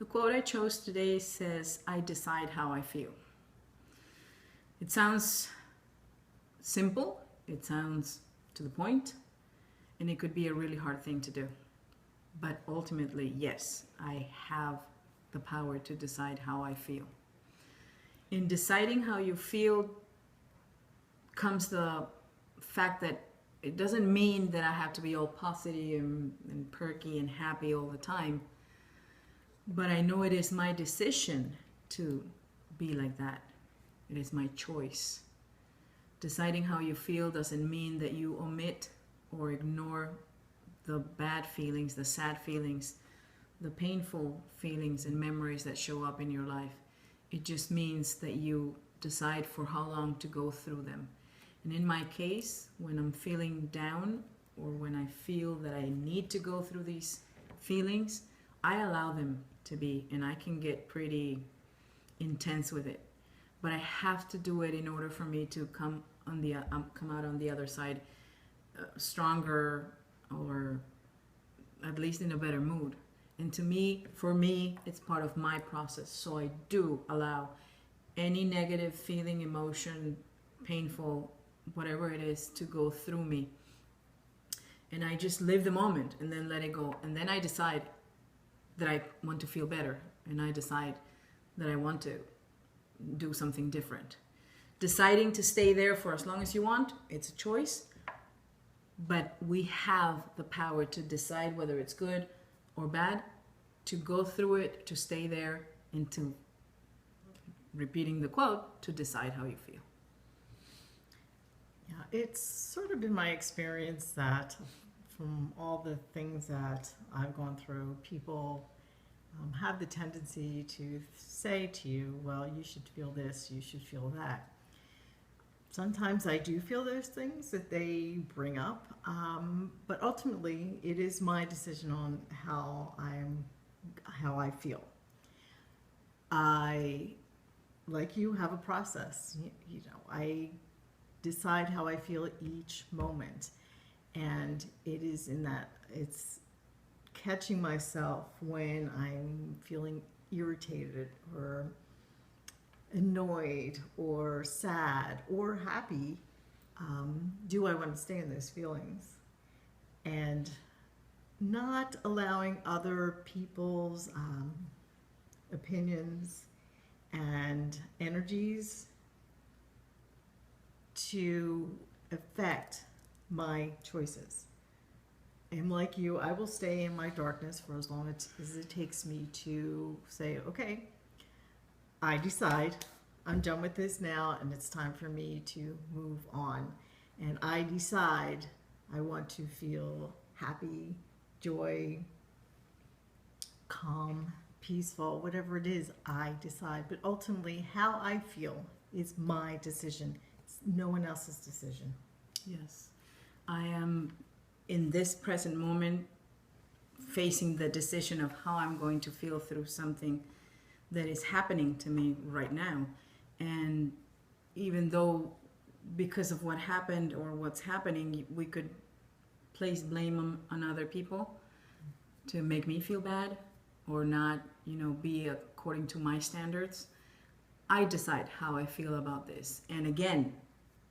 The quote I chose today says, "I decide how I feel." It sounds simple, it sounds to the point, and it could be a really hard thing to do. But ultimately, yes, I have the power to decide how I feel. In deciding how you feel comes the fact that it doesn't mean that I have to be all positive and perky and happy all the time. But I know it is my decision to be like that. It is my choice. Deciding how you feel doesn't mean that you omit or ignore the bad feelings, the sad feelings, the painful feelings and memories that show up in your life. It just means that you decide for how long to go through them. And in my case, when I'm feeling down or when I feel that I need to go through these feelings, I allow them to be, and I can get pretty intense with it. But I have to do it in order for me to come out on the other side stronger, or at least in a better mood. And for me, it's part of my process. So I do allow any negative feeling, emotion, painful, whatever it is, to go through me. And I just live the moment and then let it go. And then I decide that I want to feel better. And I decide that I want to do something different. Deciding to stay there for as long as you want, it's a choice. But we have the power to decide whether it's good or bad, to go through it, to stay there, and to, repeating the quote, to decide how you feel. Yeah, it's sort of been my experience that from all the things that I've gone through, people have the tendency to say to you, well, you should feel this, you should feel that. Sometimes I do feel those things that they bring up, but ultimately it is my decision on how I feel. I, like you, have a process. I decide how I feel at each moment, and it is in that it's catching myself when I'm feeling irritated or annoyed or sad or happy. Do I want to stay in those feelings? And not allowing other people's opinions and energies to affect my choices. And like you, I will stay in my darkness for as long as it takes me to say, okay, I decide I'm done with this now and it's time for me to move on. And I decide I want to feel happy, joy, calm, peaceful, whatever it is, I decide. But ultimately, how I feel is my decision. It's no one else's decision. Yes. I am, in this present moment, facing the decision of how I'm going to feel through something that is happening to me right now. And even though, because of what happened or what's happening, we could place blame on other people to make me feel bad or not, be according to my standards, I decide how I feel about this. And again,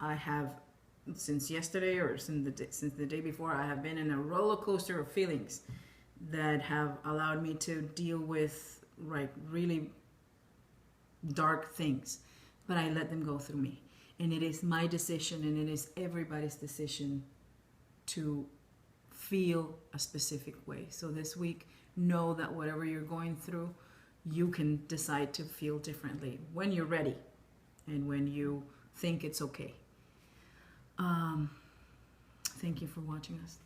I have, since yesterday or since the day before, I have been in a roller coaster of feelings that have allowed me to deal with really dark things, but I let them go through me. And it is my decision, and it is everybody's decision to feel a specific way. So this week, know that whatever you're going through, you can decide to feel differently when you're ready and when you think it's okay. Thank you for watching us.